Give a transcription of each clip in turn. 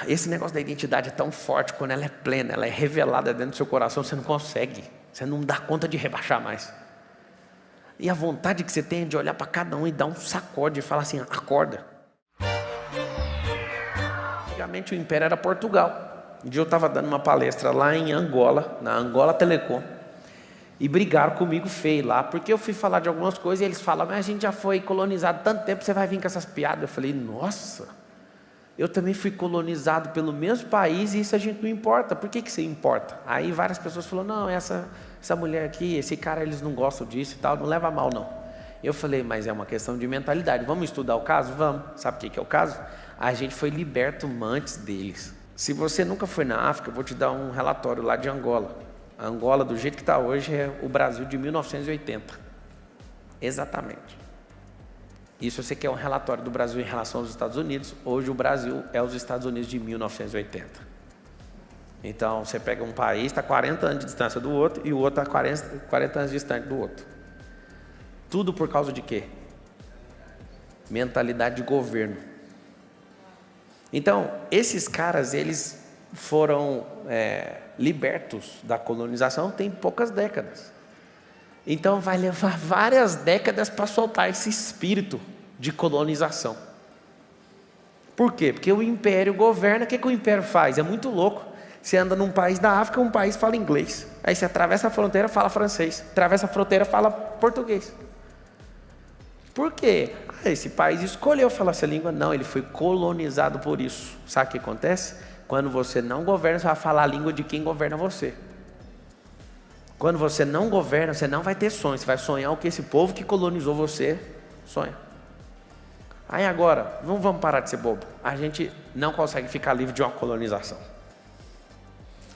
esse negócio da identidade é tão forte, quando ela é plena, ela é revelada dentro do seu coração, você não consegue, você não dá conta de rebaixar mais. E a vontade que você tem é de olhar para cada um e dar um sacode e falar assim, acorda. Antigamente o império era Portugal. Um dia eu estava dando uma palestra lá em Angola, na Angola Telecom, e brigaram comigo feio lá, porque eu fui falar de algumas coisas e eles falam, mas a gente já foi colonizado tanto tempo, você vai vir com essas piadas. Eu falei, nossa, eu também fui colonizado pelo mesmo país e isso a gente não importa. Por que você importa? Aí várias pessoas falaram, não, essa mulher aqui, esse cara, eles não gostam disso e tal, não leva a mal não. Eu falei, mas é uma questão de mentalidade, vamos estudar o caso? Vamos. Sabe o que é o caso? A gente foi liberto antes deles. Se você nunca foi na África, eu vou te dar um relatório lá de Angola. A Angola, do jeito que está hoje, é o Brasil de 1980. Exatamente. Isso você quer um relatório do Brasil em relação aos Estados Unidos. Hoje o Brasil é os Estados Unidos de 1980. Então, você pega um país, está 40 anos de distância do outro, e o outro está 40 anos distante do outro. Tudo por causa de quê? Mentalidade de governo. Então, esses caras, eles foram libertos da colonização tem poucas décadas. Então, vai levar várias décadas para soltar esse espírito de colonização. Por quê? Porque o império governa. O que o império faz? É muito louco. Você anda num país da África, um país fala inglês. Aí você atravessa a fronteira, fala francês. Atravessa a fronteira, fala português. Por quê? Esse país escolheu falar essa língua? Não, ele foi colonizado por isso. Sabe o que acontece? Quando você não governa, você vai falar a língua de quem governa você. Quando você não governa, você não vai ter sonho. Você vai sonhar o que esse povo que colonizou você sonha. Aí agora, não vamos parar de ser bobo. A gente não consegue ficar livre de uma colonização.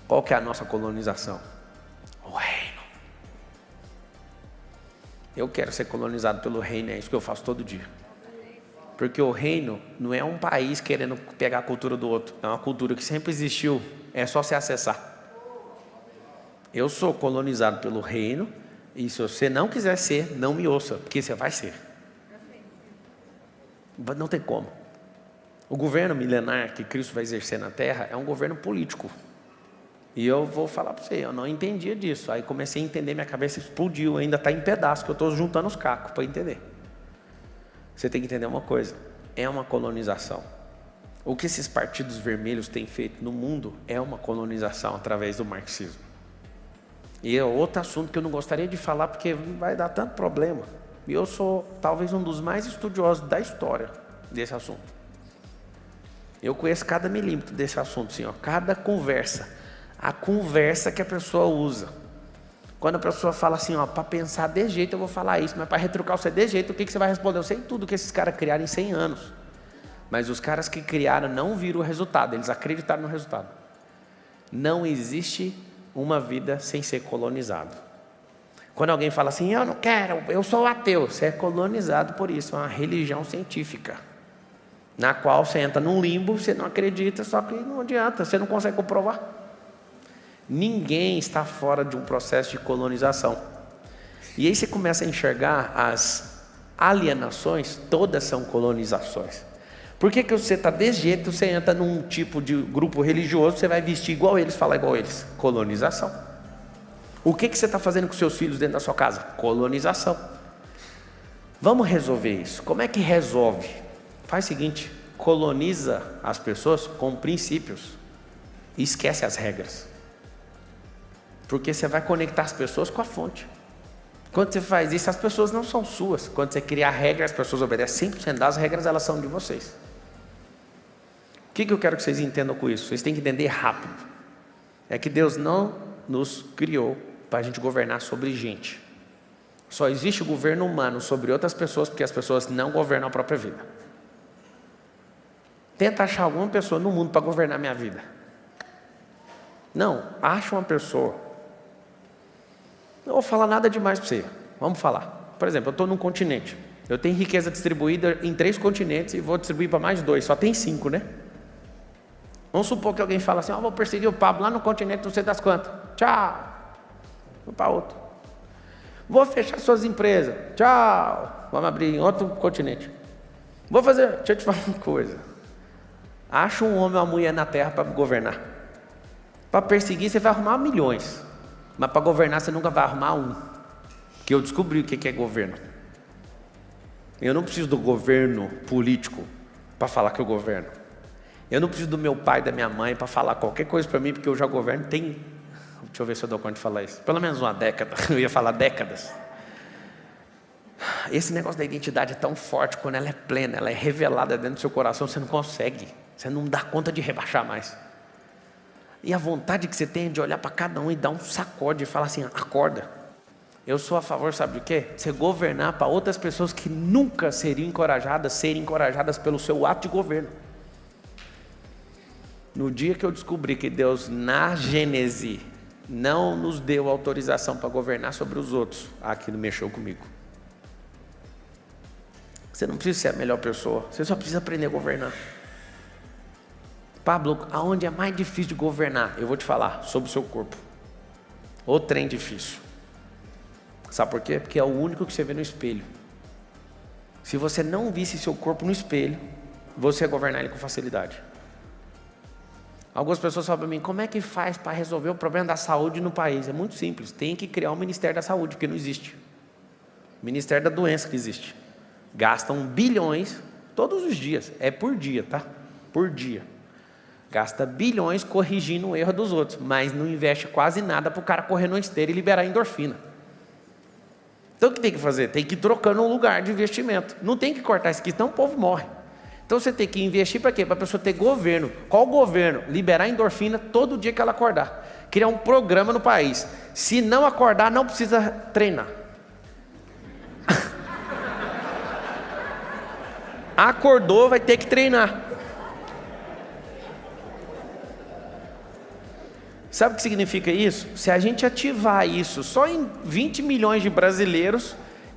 Qual que é a nossa colonização? O reino. Eu quero ser colonizado pelo reino, é isso que eu faço todo dia. Porque o reino não é um país querendo pegar a cultura do outro. É uma cultura que sempre existiu, é só se acessar. Eu sou colonizado pelo reino, e se você não quiser ser, não me ouça, porque você vai ser. Não tem como. O governo milenar que Cristo vai exercer na terra é um governo político. E eu vou falar para você, eu não entendia disso. Aí comecei a entender, minha cabeça explodiu, ainda está em pedaços, que eu estou juntando os cacos para entender. Você tem que entender uma coisa, é uma colonização. O que esses partidos vermelhos têm feito no mundo é uma colonização através do marxismo. E é outro assunto que eu não gostaria de falar porque vai dar tanto problema. E eu sou talvez um dos mais estudiosos da história desse assunto. Eu conheço cada milímetro desse assunto, assim, ó, cada conversa. A conversa que a pessoa usa. Quando a pessoa fala assim, ó, para pensar desse jeito eu vou falar isso, mas para retrucar você desse jeito, o que você vai responder? Eu sei tudo que esses caras criaram em 100 anos. Mas os caras que criaram não viram o resultado, eles acreditaram no resultado. Não existe uma vida sem ser colonizado. Quando alguém fala assim, eu não quero, eu sou ateu, você é colonizado por isso, é uma religião científica. Na qual você entra num limbo, você não acredita, só que não adianta, você não consegue comprovar. Ninguém está fora de um processo de colonização. E aí você começa a enxergar as alienações, todas são colonizações. Por que você está desse jeito, você entra num tipo de grupo religioso, você vai vestir igual eles, falar igual eles? Colonização. O que você está fazendo com seus filhos dentro da sua casa? Colonização. Vamos resolver isso. Como é que resolve? Faz o seguinte, coloniza as pessoas com princípios e esquece as regras. Porque você vai conectar as pessoas com a fonte. Quando você faz isso, as pessoas não são suas. Quando você cria regras, as pessoas obedecem 100% das regras, elas são de vocês. O que eu quero que vocês entendam com isso? Vocês têm que entender rápido. É que Deus não nos criou para a gente governar sobre gente. Só existe o governo humano sobre outras pessoas porque as pessoas não governam a própria vida. Tenta achar alguma pessoa no mundo para governar a minha vida. Não, acha uma pessoa. Não vou falar nada demais para você. Vamos falar. Por exemplo, eu estou num continente. Eu tenho riqueza distribuída em 3 continentes e vou distribuir para mais 2. Só tem 5, né? Vamos supor que alguém fala assim, vou perseguir o Pablo lá no continente, não sei das quantas. Tchau. Vou para outro. Vou fechar suas empresas. Tchau. Vamos abrir em outro continente. Deixa eu te falar uma coisa. Acha um homem ou uma mulher na terra para governar. Para perseguir você vai arrumar milhões, mas para governar você nunca vai arrumar um. Que eu descobri o que é governo. Eu não preciso do governo político para falar que eu governo. Eu não preciso do meu pai, da minha mãe para falar qualquer coisa para mim, porque eu já governo tem... Deixa eu ver se eu dou conta de falar isso. Pelo menos uma década. Eu ia falar décadas. Esse negócio da identidade é tão forte, quando ela é plena, ela é revelada dentro do seu coração, você não consegue. Você não dá conta de rebaixar mais. E a vontade que você tem de olhar para cada um e dar um sacode e falar assim, acorda. Eu sou a favor, sabe de quê? Você governar para outras pessoas que nunca seriam encorajadas, serem encorajadas pelo seu ato de governo. No dia que eu descobri que Deus, na Gênese, não nos deu autorização para governar sobre os outros, aquilo mexeu comigo. Você não precisa ser a melhor pessoa, você só precisa aprender a governar. Pablo, aonde é mais difícil de governar? Eu vou te falar, sobre o seu corpo. O trem difícil. Sabe por quê? Porque é o único que você vê no espelho. Se você não visse seu corpo no espelho, você ia governar ele com facilidade. Algumas pessoas falam para mim, como é que faz para resolver o problema da saúde no país? É muito simples, tem que criar um Ministério da Saúde, porque não existe. Ministério da Doença que existe. Gastam bilhões todos os dias, é por dia, tá? Por dia. Gasta bilhões corrigindo o erro dos outros, mas não investe quase nada para o cara correr no esteira e liberar endorfina. Então o que tem que fazer? Tem que ir trocando um lugar de investimento. Não tem que cortar isso aqui, senão o povo morre. Então você tem que investir para quê? Para a pessoa ter governo. Qual governo? Liberar endorfina todo dia que ela acordar. Criar um programa no país. Se não acordar, não precisa treinar. Acordou, vai ter que treinar. Sabe o que significa isso? Se a gente ativar isso só em 20 milhões de brasileiros,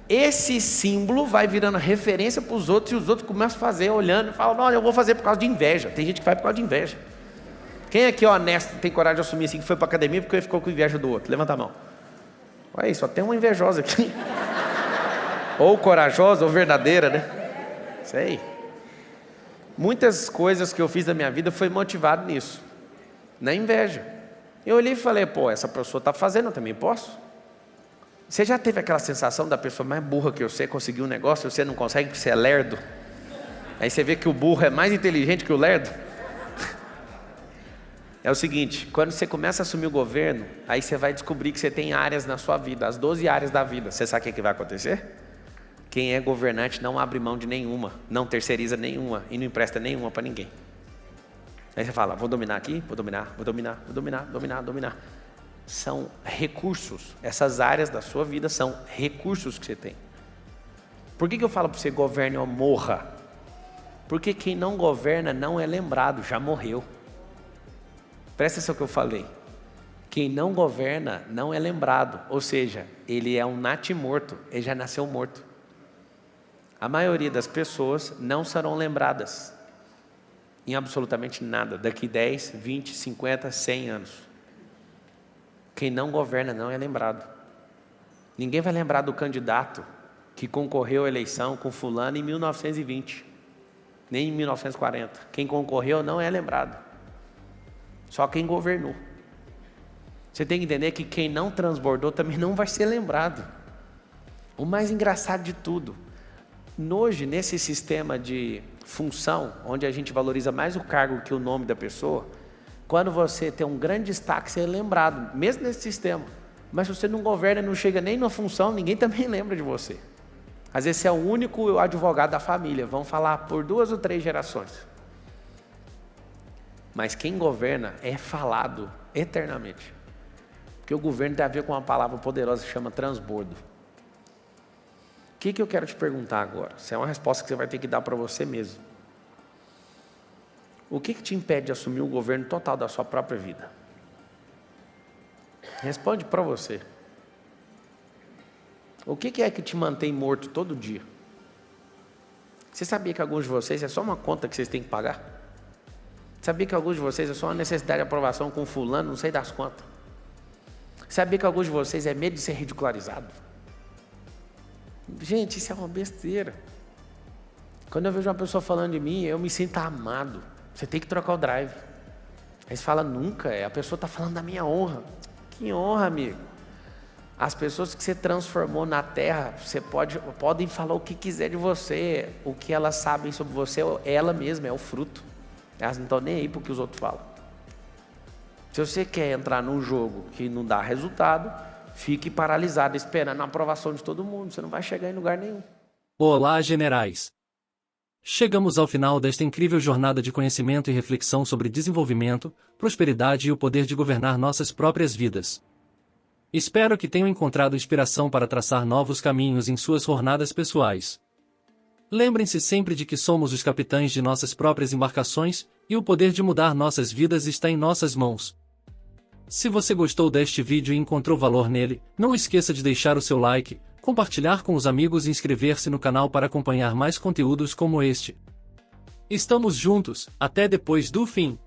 esse símbolo vai virando referência para os outros, e os outros começam a fazer, olhando, e falam, não, eu vou fazer por causa de inveja. Tem gente que faz por causa de inveja. Quem aqui é honesto, tem coragem de assumir assim, que foi para a academia porque ficou com inveja do outro? Levanta a mão. Olha aí, só tem uma invejosa aqui. Ou corajosa, ou verdadeira, né? Isso aí. Muitas coisas que eu fiz na minha vida foi motivado nisso, na inveja. Eu olhei e falei, pô, essa pessoa está fazendo, eu também posso? Você já teve aquela sensação da pessoa mais burra que você conseguir um negócio e você não consegue porque você é lerdo? Aí você vê que o burro é mais inteligente que o lerdo? É o seguinte, quando você começa a assumir o governo, aí você vai descobrir que você tem áreas na sua vida, as 12 áreas da vida. Você sabe o que vai acontecer? Quem é governante não abre mão de nenhuma, não terceiriza nenhuma e não empresta nenhuma para ninguém. Aí você fala, vou dominar aqui, vou dominar. São recursos, essas áreas da sua vida são recursos que você tem. Por que eu falo para você governe ou morra? Porque quem não governa não é lembrado, já morreu. Presta atenção no que eu falei. Quem não governa não é lembrado, ou seja, ele é um natimorto, ele já nasceu morto. A maioria das pessoas não serão lembradas em absolutamente nada, daqui 10, 20, 50, 100 anos. Quem não governa não é lembrado. Ninguém vai lembrar do candidato que concorreu à eleição com fulano em 1920, nem em 1940. Quem concorreu não é lembrado. Só quem governou. Você tem que entender que quem não transbordou também não vai ser lembrado. O mais engraçado de tudo, hoje nesse sistema de função, onde a gente valoriza mais o cargo que o nome da pessoa, quando você tem um grande destaque, você é lembrado, mesmo nesse sistema. Mas se você não governa, não chega nem na função, ninguém também lembra de você. Às vezes você é o único advogado da família, vão falar por 2 ou 3 gerações. Mas quem governa é falado eternamente. Porque o governo tem a ver com uma palavra poderosa que chama transbordo. O que eu quero te perguntar agora? Isso é uma resposta que você vai ter que dar para você mesmo. O que te impede de assumir o governo total da sua própria vida? Responde para você. O que é que te mantém morto todo dia? Você sabia que alguns de vocês é só uma conta que vocês têm que pagar? Sabia que alguns de vocês é só uma necessidade de aprovação com fulano, não sei das quantas? Sabia que alguns de vocês é medo de ser ridicularizado? Gente, isso é uma besteira. Quando eu vejo uma pessoa falando de mim, eu me sinto amado. Você tem que trocar o drive. Aí você fala, nunca, a pessoa está falando da minha honra. Que honra, amigo. As pessoas que você transformou na terra, podem falar o que quiser de você. O que elas sabem sobre você é ela mesma, é o fruto. Elas não estão nem aí para o que os outros falam. Se você quer entrar num jogo que não dá resultado, fique paralisado, esperando a aprovação de todo mundo. Você não vai chegar em lugar nenhum. Olá, generais! Chegamos ao final desta incrível jornada de conhecimento e reflexão sobre desenvolvimento, prosperidade e o poder de governar nossas próprias vidas. Espero que tenham encontrado inspiração para traçar novos caminhos em suas jornadas pessoais. Lembrem-se sempre de que somos os capitães de nossas próprias embarcações, e o poder de mudar nossas vidas está em nossas mãos. Se você gostou deste vídeo e encontrou valor nele, não esqueça de deixar o seu like, compartilhar com os amigos e inscrever-se no canal para acompanhar mais conteúdos como este. Estamos juntos, até depois do fim!